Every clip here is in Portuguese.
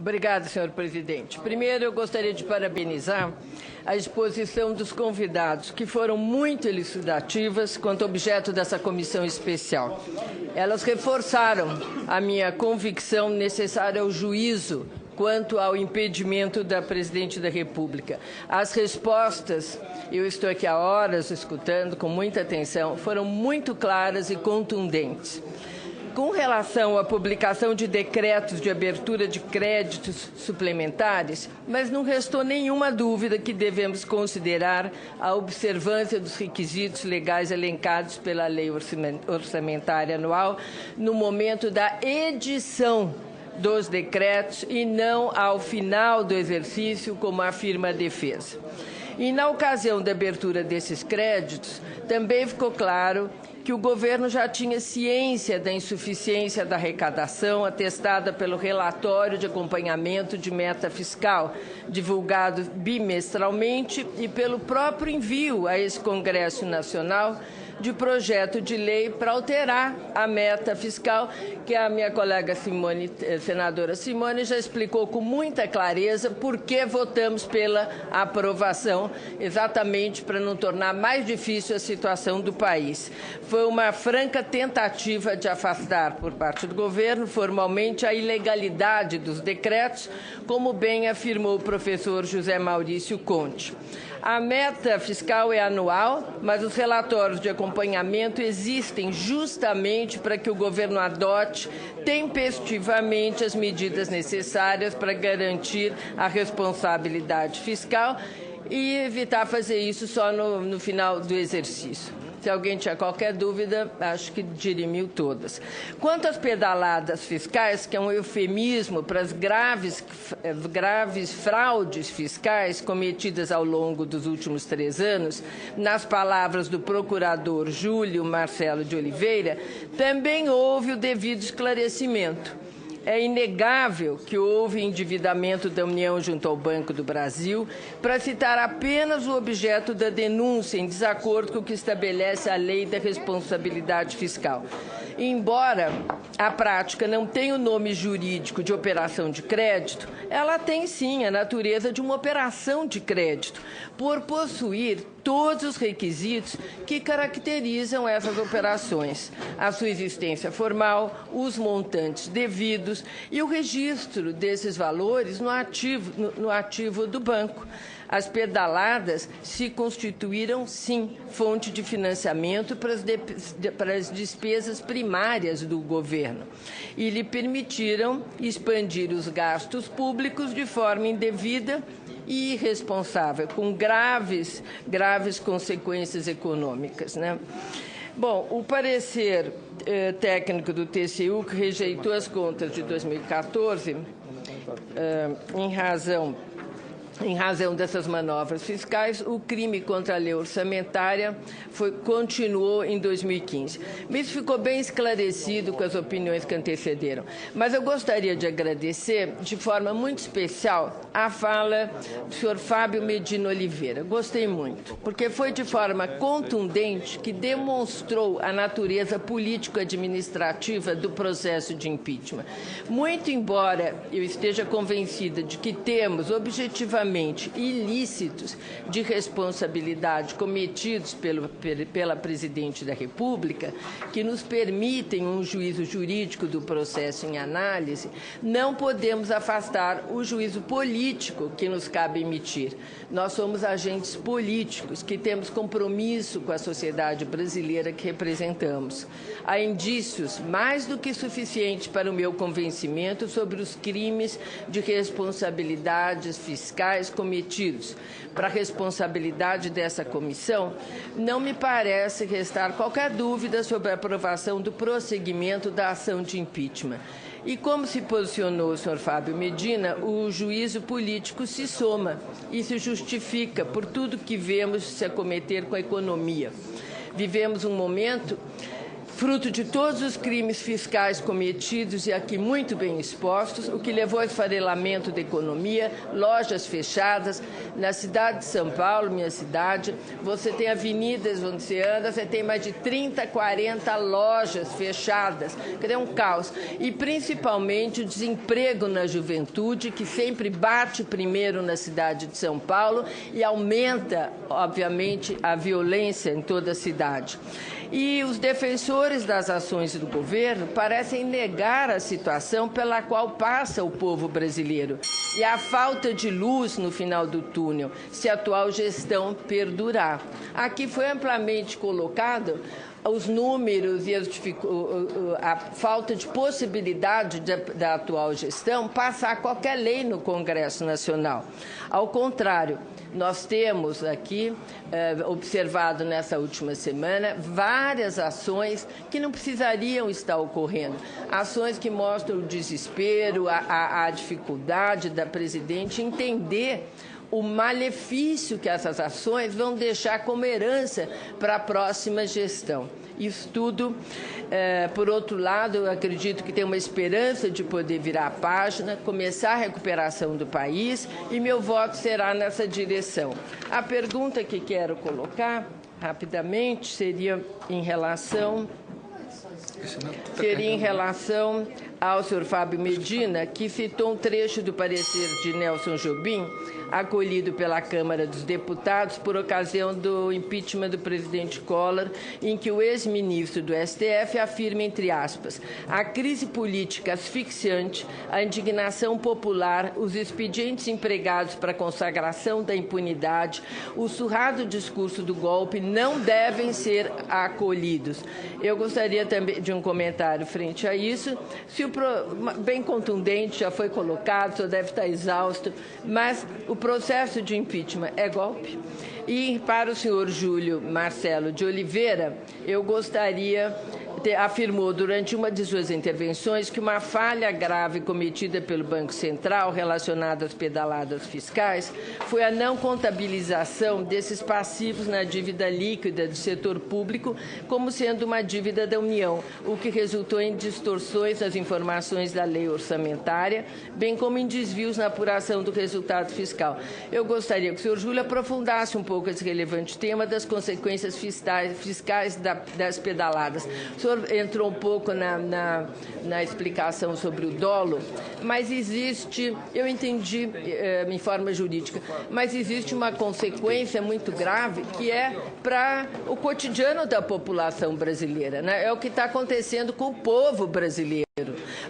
Obrigada, senhor presidente. Primeiro, eu gostaria de parabenizar a exposição dos convidados, que foram muito elucidativas quanto ao objeto dessa comissão especial. Elas reforçaram a minha convicção necessária ao juízo quanto ao impedimento da presidente da República. As respostas, eu estou aqui há horas escutando com muita atenção, foram muito claras e contundentes. Com relação à publicação de decretos de abertura de créditos suplementares, mas não restou nenhuma dúvida que devemos considerar a observância dos requisitos legais elencados pela Lei Orçamentária Anual no momento da edição dos decretos e não ao final do exercício, como afirma a defesa. E na ocasião da abertura desses créditos, também ficou claro que o governo já tinha ciência da insuficiência da arrecadação atestada pelo relatório de acompanhamento de meta fiscal, divulgado bimestralmente, e pelo próprio envio a esse Congresso Nacional de projeto de lei para alterar a meta fiscal, que a minha colega senadora Simone já explicou com muita clareza por que votamos pela aprovação, exatamente para não tornar mais difícil a situação do país. Foi uma franca tentativa de afastar, por parte do governo, formalmente a ilegalidade dos decretos, como bem afirmou o professor José Maurício Conte. A meta fiscal é anual, mas os relatórios de acompanhamento existem justamente para que o governo adote tempestivamente as medidas necessárias para garantir a responsabilidade fiscal e evitar fazer isso só no final do exercício. Se alguém tinha qualquer dúvida, acho que dirimiu todas. Quanto às pedaladas fiscais, que é um eufemismo para as graves fraudes fiscais cometidas ao longo dos últimos 3 anos, nas palavras do procurador Júlio Marcelo de Oliveira, também houve o devido esclarecimento. É inegável que houve endividamento da União junto ao Banco do Brasil, para citar apenas o objeto da denúncia, em desacordo com o que estabelece a Lei da Responsabilidade Fiscal. Embora a prática não tenha o nome jurídico de operação de crédito, ela tem sim a natureza de uma operação de crédito, por possuir todos os requisitos que caracterizam essas operações: a sua existência formal, os montantes devidos e o registro desses valores no ativo do banco. As pedaladas se constituíram, sim, fonte de financiamento para as despesas primárias do governo e lhe permitiram expandir os gastos públicos de forma indevida e irresponsável, com graves consequências econômicas, né? Bom, o parecer técnico do TCU, que rejeitou as contas de 2014, em razão dessas manobras fiscais, o crime contra a lei orçamentária continuou em 2015. Isso ficou bem esclarecido com as opiniões que antecederam. Mas eu gostaria de agradecer, de forma muito especial, a fala do senhor Fábio Medina Oliveira. Gostei muito, porque foi de forma contundente que demonstrou a natureza político-administrativa do processo de impeachment. Muito embora eu esteja convencida de que temos objetivamente ilícitos de responsabilidade cometidos pela presidente da República, que nos permitem um juízo jurídico do processo em análise, não podemos afastar o juízo político que nos cabe emitir. Nós somos agentes políticos que temos compromisso com a sociedade brasileira que representamos. Há indícios mais do que suficientes para o meu convencimento sobre os crimes de responsabilidades fiscais cometidos. Para a responsabilidade dessa comissão, não me parece restar qualquer dúvida sobre a aprovação do prosseguimento da ação de impeachment. E como se posicionou o senhor Fábio Medina, o juízo político se soma e se justifica por tudo que vemos se acometer com a economia. Vivemos um momento fruto de todos os crimes fiscais cometidos e aqui muito bem expostos, o que levou ao esfarelamento da economia, lojas fechadas. Na cidade de São Paulo, minha cidade, você tem avenidas onde você anda, você tem mais de 30, 40 lojas fechadas, que é um caos. E principalmente o desemprego na juventude, que sempre bate primeiro na cidade de São Paulo e aumenta, obviamente, a violência em toda a cidade. E os defensores das ações do governo parecem negar a situação pela qual passa o povo brasileiro e a falta de luz no final do túnel, se a atual gestão perdurar. Aqui foi amplamente colocado os números e a falta de possibilidade da atual gestão passar qualquer lei no Congresso Nacional. Ao contrário, nós temos aqui observado nessa última semana várias ações que não precisariam estar ocorrendo. Ações que mostram o desespero, a dificuldade da presidente entender o malefício que essas ações vão deixar como herança para a próxima gestão. Isso tudo, por outro lado, eu acredito que tem uma esperança de poder virar a página, começar a recuperação do país, e meu voto será nessa direção. A pergunta que quero colocar, rapidamente, seria em relação ao senhor Fábio Medina, que citou um trecho do parecer de Nelson Jobim, acolhido pela Câmara dos Deputados por ocasião do impeachment do presidente Collor, em que o ex-ministro do STF afirma, entre aspas, a crise política asfixiante, a indignação popular, os expedientes empregados para a consagração da impunidade, o surrado discurso do golpe não devem ser acolhidos. Eu gostaria também de um comentário frente a isso. Bem contundente, já foi colocado, o senhor deve estar exausto, mas o processo de impeachment é golpe. E para o senhor Júlio Marcelo de Oliveira, eu gostaria, afirmou durante uma de suas intervenções que uma falha grave cometida pelo Banco Central relacionada às pedaladas fiscais foi a não contabilização desses passivos na dívida líquida do setor público como sendo uma dívida da União, o que resultou em distorções nas informações da lei orçamentária, bem como em desvios na apuração do resultado fiscal. Eu gostaria que o senhor Júlio aprofundasse um pouco esse relevante tema das consequências fiscais das pedaladas. O senhor entrou um pouco na explicação sobre o dolo, mas existe, eu entendi em forma jurídica, mas existe uma consequência muito grave que é para o cotidiano da população brasileira, né? É o que está acontecendo com o povo brasileiro.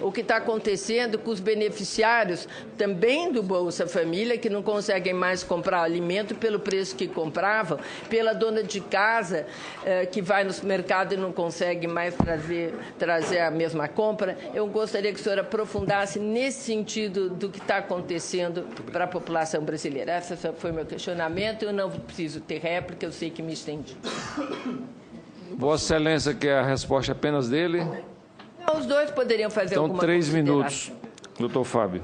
O que está acontecendo com os beneficiários também do Bolsa Família, que não conseguem mais comprar alimento pelo preço que compravam, pela dona de casa que vai no mercado e não consegue mais trazer a mesma compra. Eu gostaria que o senhor aprofundasse nesse sentido do que está acontecendo para a população brasileira. Esse foi o meu questionamento. Eu não preciso ter réplica, eu sei que me estendi. Vossa Excelência quer a resposta apenas dele? Os dois poderiam fazer alguma Então, 3 minutos. Doutor Fábio.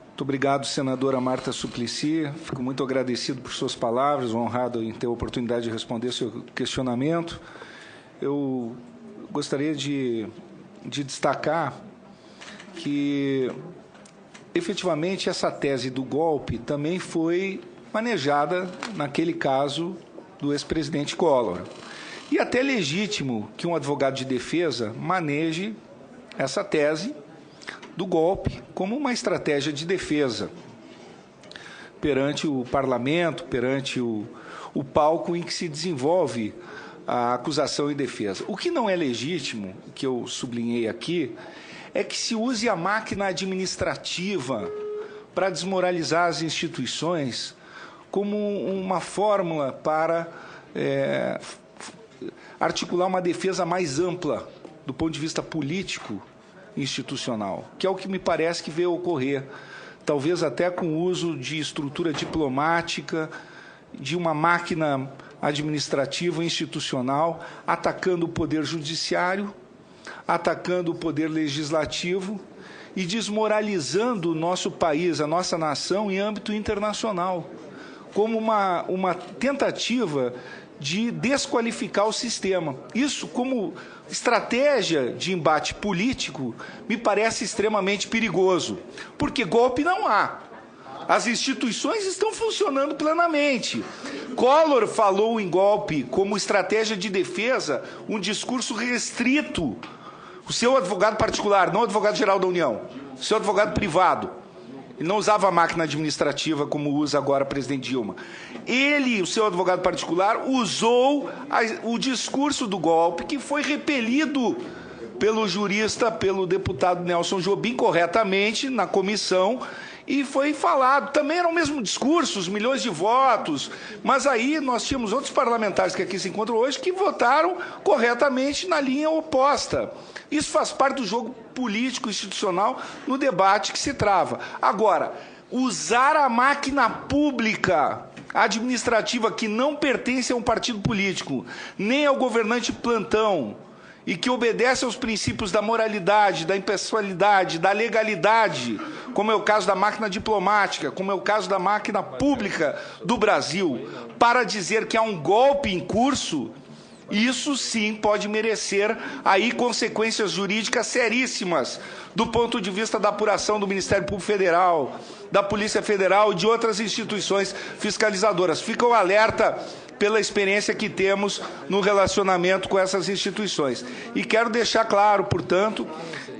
Muito obrigado, senadora Marta Suplicy. Fico muito agradecido por suas palavras, honrado em ter a oportunidade de responder seu questionamento. Eu gostaria de destacar que, efetivamente, essa tese do golpe também foi manejada naquele caso do ex-presidente Collor. E até é legítimo que um advogado de defesa maneje essa tese do golpe como uma estratégia de defesa perante o parlamento, perante o palco em que se desenvolve a acusação e defesa. O que não é legítimo, que eu sublinhei aqui, é que se use a máquina administrativa para desmoralizar as instituições como uma fórmula para articular uma defesa mais ampla do ponto de vista político institucional, que é o que me parece que veio ocorrer, talvez até com o uso de estrutura diplomática, de uma máquina administrativa institucional, atacando o poder judiciário, atacando o poder legislativo e desmoralizando o nosso país, a nossa nação, em âmbito internacional, como uma tentativa de desqualificar o sistema. Isso, como estratégia de embate político me parece extremamente perigoso, porque golpe não há. As instituições estão funcionando plenamente. Collor falou em golpe como estratégia de defesa, um discurso restrito. O seu advogado particular, não o advogado-geral da União, o seu advogado privado. Ele não usava a máquina administrativa como usa agora o presidente Dilma. Ele, o seu advogado particular, usou o discurso do golpe, que foi repelido pelo jurista, pelo deputado Nelson Jobim, corretamente, na comissão, e foi falado. Também era o mesmo discurso, os milhões de votos, mas aí nós tínhamos outros parlamentares que aqui se encontram hoje que votaram corretamente na linha oposta. Isso faz parte do jogo político institucional no debate que se trava. Agora, usar a máquina pública administrativa que não pertence a um partido político, nem ao governante plantão, e que obedece aos princípios da moralidade, da impessoalidade, da legalidade, como é o caso da máquina diplomática, como é o caso da máquina pública do Brasil, para dizer que há um golpe em curso, isso sim pode merecer aí consequências jurídicas seríssimas do ponto de vista da apuração do Ministério Público Federal, da Polícia Federal e de outras instituições fiscalizadoras. Fica o alerta pela experiência que temos no relacionamento com essas instituições. E quero deixar claro, portanto,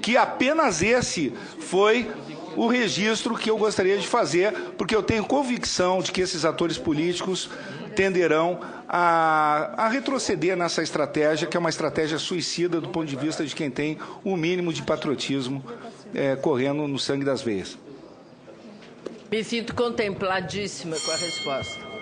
que apenas esse foi o registro que eu gostaria de fazer, porque eu tenho convicção de que esses atores políticos tenderão a retroceder nessa estratégia, que é uma estratégia suicida do ponto de vista de quem tem o mínimo de patriotismo correndo no sangue das veias. Me sinto contempladíssima com a resposta.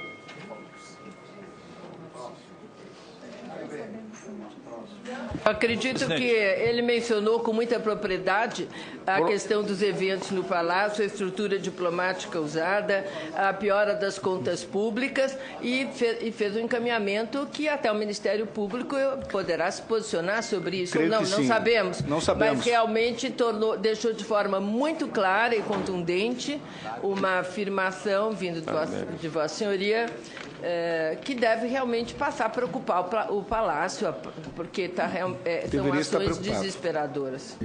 Acredito que ele mencionou com muita propriedade a questão dos eventos no Palácio, a estrutura diplomática usada, a piora das contas públicas e fez um encaminhamento que até o Ministério Público poderá se posicionar sobre isso. Creio Não, que não sim. sabemos. Não sabemos. Mas realmente deixou de forma muito clara e contundente uma afirmação vindo de Vossa Senhoria que deve realmente passar a preocupar o Palácio, porque são Deveria estar ações preocupado. desesperadoras.